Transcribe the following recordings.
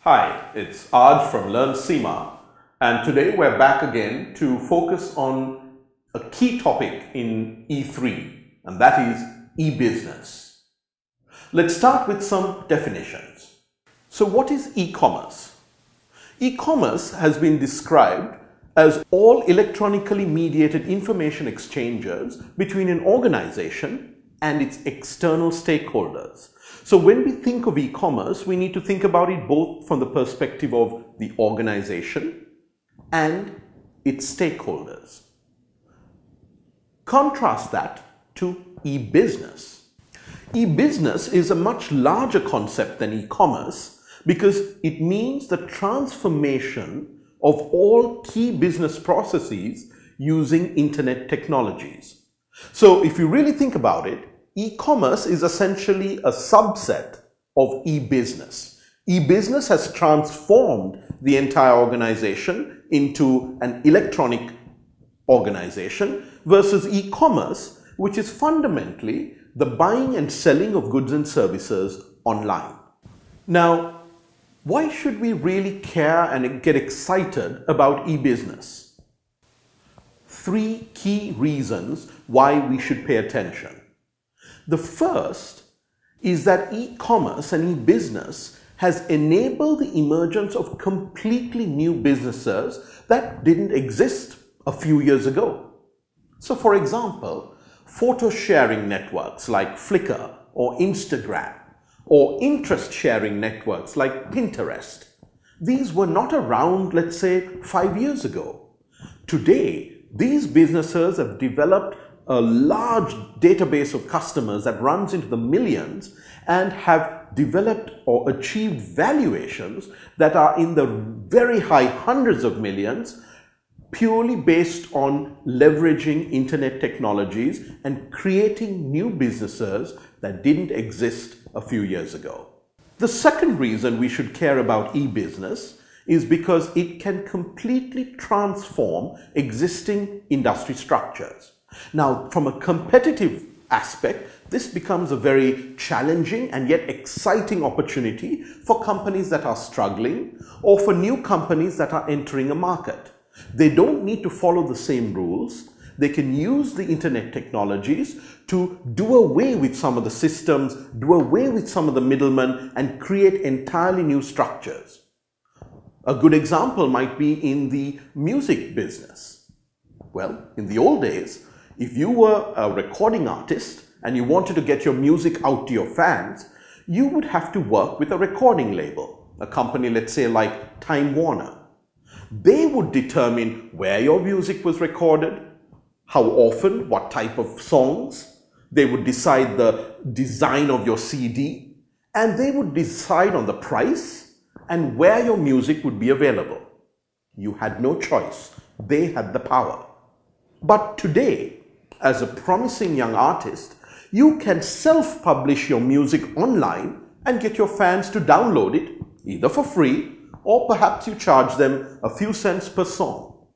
Hi, it's Aj from Learn SEMA, and today we're back again to focus on a key topic in E3, and that is e-business. Let's start with some definitions. So what is e-commerce? E-commerce has been described as all electronically mediated information exchanges between an organization and its external stakeholders. So when we think of e-commerce, we need to think about it both from the perspective of the organization and its stakeholders. Contrast that to e-business. E-business is a much larger concept than e-commerce because it means the transformation of all key business processes using internet technologies. So if you really think about it, e-commerce is essentially a subset of e-business. E-business has transformed the entire organization into an electronic organization versus e-commerce, which is fundamentally the buying and selling of goods and services online. Now, why should we really care and get excited about e-business? Three key reasons why we should pay attention. The first is that e-commerce and e-business has enabled the emergence of completely new businesses that didn't exist a few years ago. So for example, photo sharing networks like Flickr or Instagram, or interest sharing networks like Pinterest. These were not around, let's say, 5 years ago. Today, these businesses have developed a large database of customers that runs into the millions and have developed or achieved valuations that are in the very high hundreds of millions purely based on leveraging internet technologies and creating new businesses that didn't exist a few years ago. The second reason we should care about e-business is because it can completely transform existing industry structures. Now, from a competitive aspect, this becomes a very challenging and yet exciting opportunity for companies that are struggling or for new companies that are entering a market. They don't need to follow the same rules. They can use the internet technologies to do away with some of the systems, do away with some of the middlemen, and create entirely new structures. A good example might be in the music business. Well, in the old days, if you were a recording artist and you wanted to get your music out to your fans, you would have to work with a recording label, a company, let's say, like Time Warner. They would determine where your music was recorded, how often, what type of songs. They would decide the design of your CD, and they would decide on the price and where your music would be available. You had no choice. They had the power. But today, as a promising young artist, you can self-publish your music online and get your fans to download it, either for free or perhaps you charge them a few cents per song.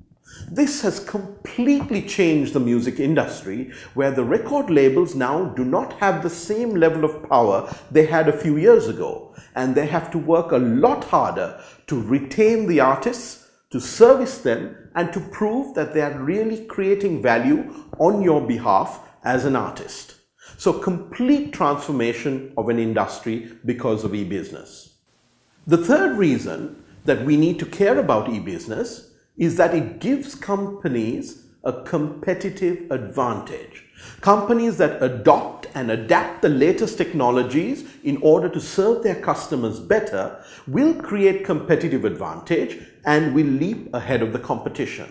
This has completely changed the music industry, where the record labels now do not have the same level of power they had a few years ago, and they have to work a lot harder to retain the artists, to service them, and to prove that they are really creating value on your behalf as an artist. So complete transformation of an industry because of e-business. The third reason that we need to care about e-business is that it gives companies a competitive advantage. Companies that adopt and adapt the latest technologies in order to serve their customers better will create competitive advantage and will leap ahead of the competition.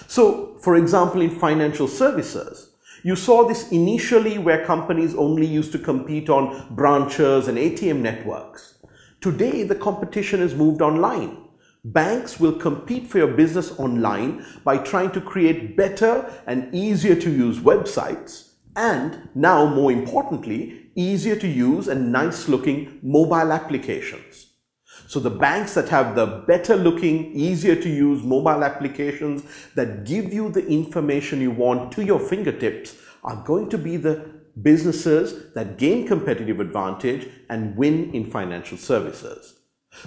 So, for example, in financial services, you saw this initially where companies only used to compete on branches and ATM networks. Today, the competition has moved online. Banks will compete for your business online by trying to create better and easier to use websites, and now, more importantly, easier to use and nice looking mobile applications. So the banks that have the better looking, easier to use mobile applications that give you the information you want to your fingertips are going to be the businesses that gain competitive advantage and win in financial services.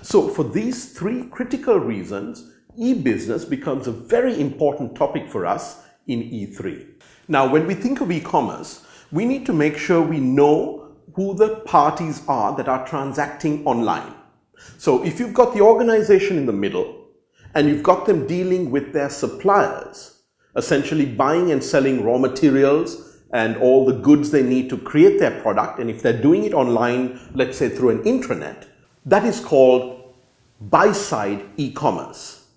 So for these three critical reasons, e-business becomes a very important topic for us in E3. Now, when we think of e-commerce, we need to make sure we know who the parties are that are transacting online. So if you've got the organization in the middle and you've got them dealing with their suppliers, essentially buying and selling raw materials and all the goods they need to create their product, and if they're doing it online, let's say through an intranet, that is called buy-side e-commerce.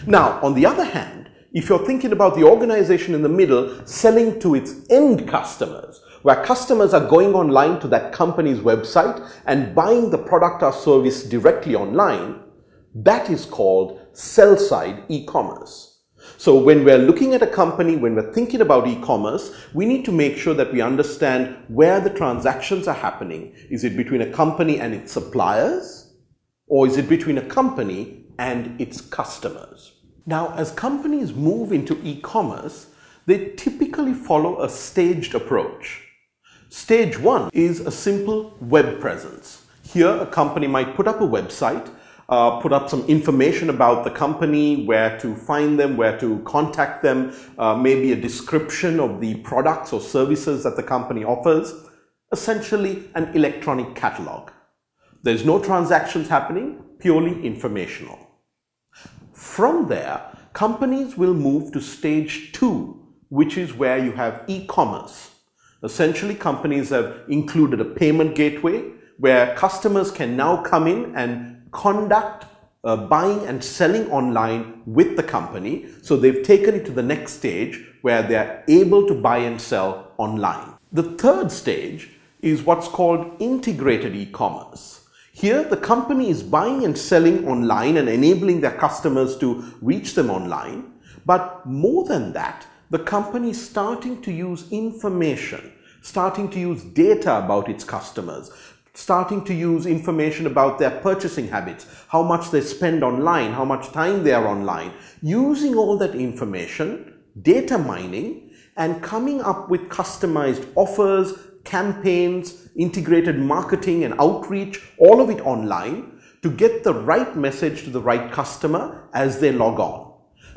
Now, on the other hand, if you're thinking about the organization in the middle selling to its end customers, where customers are going online to that company's website and buying the product or service directly online, that is called sell-side e-commerce. So when we're looking at a company, when we're thinking about e-commerce, we need to make sure that we understand where the transactions are happening. Is it between a company and its suppliers? Or is it between a company and its customers? Now, as companies move into e-commerce, they typically follow a staged approach. Stage one is a simple web presence. Here, a company might put up a website, put up some information about the company, where to find them, where to contact them, maybe a description of the products or services that the company offers, essentially an electronic catalog. There's no transactions happening, purely informational. From there, companies will move to stage two, which is where you have e-commerce. Essentially, companies have included a payment gateway where customers can now come in and conduct buying and selling online with the company. So they've taken it to the next stage where they're able to buy and sell online. The third stage is what's called integrated e-commerce. Here, the company is buying and selling online and enabling their customers to reach them online. But more than that, the company is starting to use information, starting to use data about its customers, starting to use information about their purchasing habits, how much they spend online, how much time they are online, using all that information, data mining, and coming up with customized offers, campaigns, integrated marketing and outreach, all of it online to get the right message to the right customer as they log on.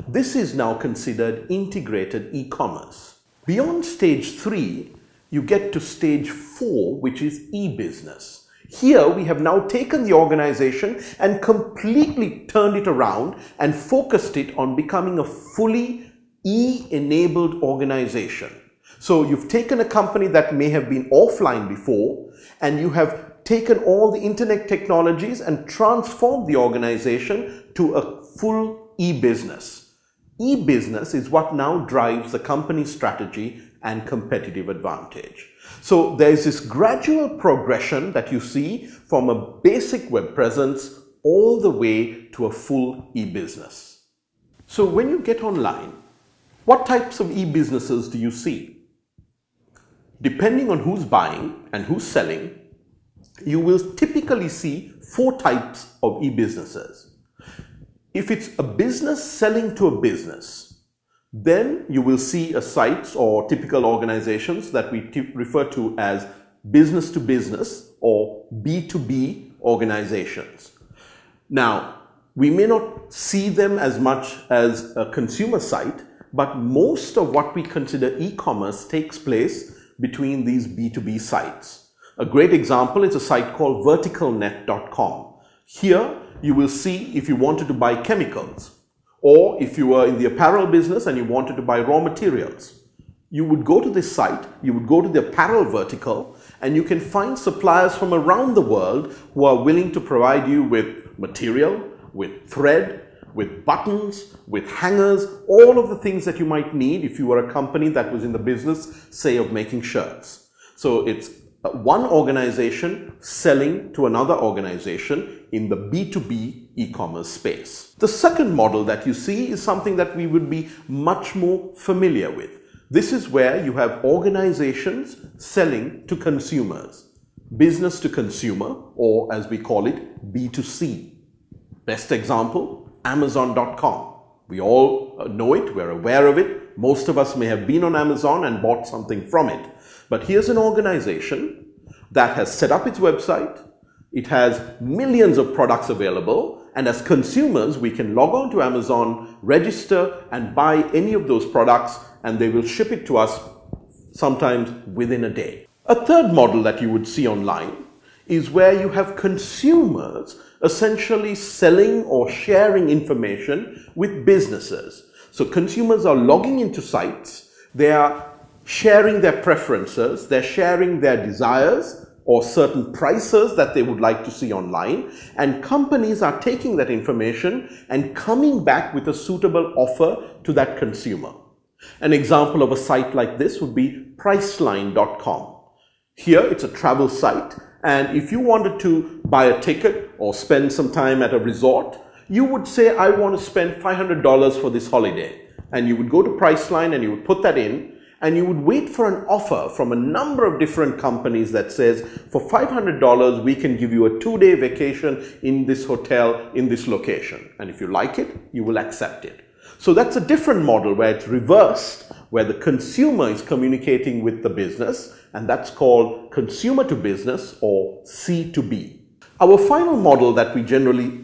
This is now considered integrated e-commerce. Beyond stage 3, you get to stage 4, which is e-business. Here we have now taken the organization and completely turned it around and focused it on becoming a fully e-enabled organization. So you've taken a company that may have been offline before, and you have taken all the internet technologies and transformed the organization to a full e-business. E-business is what now drives the company's strategy and competitive advantage. So there's this gradual progression that you see from a basic web presence all the way to a full e-business. So when you get online, what types of e-businesses do you see? Depending on who's buying and who's selling, you will typically see 4 types of e-businesses. If it's a business selling to a business, then you will see a sites or typical organizations that we refer to as business to business or B2B organizations. Now, we may not see them as much as a consumer site, but most of what we consider e-commerce takes place between these B2B sites. A great example is a site called verticalnet.com. Here you will see if you wanted to buy chemicals, or if you were in the apparel business and you wanted to buy raw materials. You would go to this site, you would go to the apparel vertical, and you can find suppliers from around the world who are willing to provide you with material, with thread, with buttons, with hangers, all of the things that you might need if you were a company that was in the business, say, of making shirts. So it's one organization selling to another organization in the B2B e-commerce space. The second model that you see is something that we would be much more familiar with. This is where you have organizations selling to consumers, business to consumer, or as we call it, B2C. Best example, Amazon.com. We all know it, we're aware of it. Most of us may have been on Amazon and bought something from it. But here's an organization that has set up its website, It has millions of products available, and as consumers, we can log on to Amazon, register, and buy any of those products, and they will ship it to us sometimes within a day. A third model that you would see online is where you have consumers essentially selling or sharing information with businesses. So consumers are logging into sites, they are sharing their preferences, they're sharing their desires or certain prices that they would like to see online, and companies are taking that information and coming back with a suitable offer to that consumer. An example of a site like this would be Priceline.com. Here it's a travel site, and if you wanted to buy a ticket or spend some time at a resort, you would say, I want to spend $500 for this holiday. And you would go to Priceline and you would put that in, and you would wait for an offer from a number of different companies that says, for $500, we can give you a 2-day vacation in this hotel, in this location. And if you like it, you will accept it. So that's a different model where it's reversed, where the consumer is communicating with the business, and that's called consumer to business or C2B. Our final model that we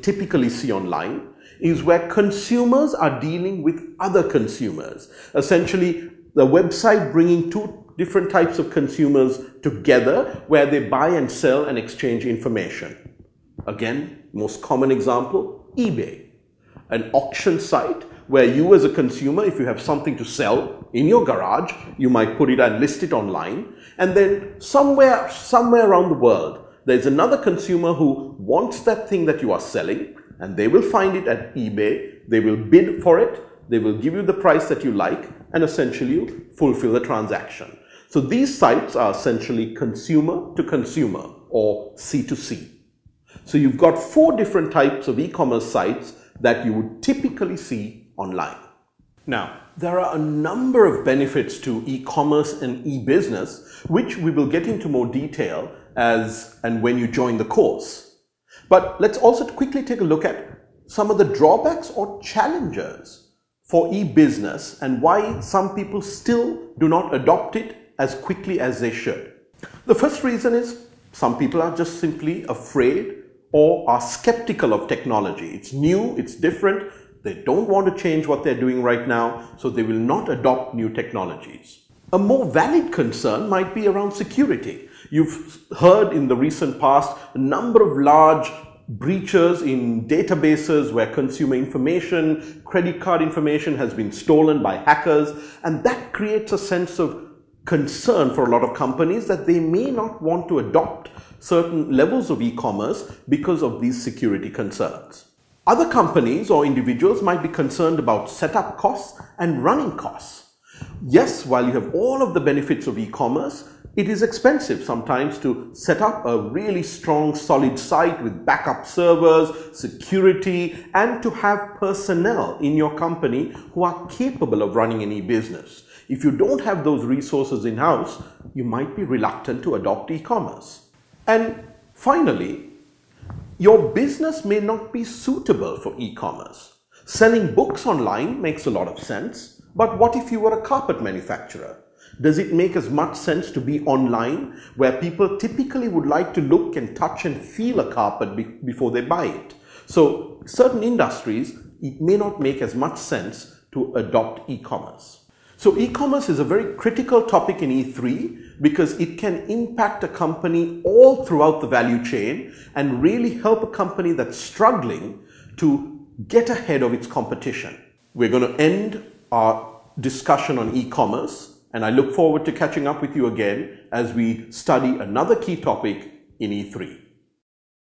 typically see online is where consumers are dealing with other consumers. Essentially, the website bringing two different types of consumers together where they buy and sell and exchange information. Again, most common example, eBay, an auction site where you as a consumer, if you have something to sell in your garage, you might put it and list it online, and then somewhere around the world, there's another consumer who wants that thing that you are selling, and they will find it at eBay, they will bid for it, they will give you the price that you like, and essentially fulfill the transaction. So these sites are essentially consumer to consumer or C2C. So you've got 4 different types of e-commerce sites that you would typically see online. Now, there are a number of benefits to e-commerce and e-business, which we will get into more detail and when you join the course. But let's also quickly take a look at some of the drawbacks or challenges for e-business and why some people still do not adopt it as quickly as they should. The first reason is some people are just simply afraid or are skeptical of technology. It's new, it's different, they don't want to change what they're doing right now, so they will not adopt new technologies. A more valid concern might be around security. You've heard in the recent past a number of large breaches in databases where consumer information, credit card information has been stolen by hackers, and that creates a sense of concern for a lot of companies that they may not want to adopt certain levels of e-commerce because of these security concerns. Other companies or individuals might be concerned about setup costs and running costs. Yes, while you have all of the benefits of e-commerce, it is expensive sometimes to set up a really strong, solid site with backup servers, security, and to have personnel in your company who are capable of running any business. If you don't have those resources in-house, you might be reluctant to adopt e-commerce. And finally, your business may not be suitable for e-commerce. Selling books online makes a lot of sense, but what if you were a carpet manufacturer? Does it make as much sense to be online where people typically would like to look and touch and feel a carpet before they buy it? So certain industries, it may not make as much sense to adopt e-commerce. So e-commerce is a very critical topic in E3 because it can impact a company all throughout the value chain and really help a company that's struggling to get ahead of its competition. We're going to end our discussion on e-commerce, and I look forward to catching up with you again as we study another key topic in E3.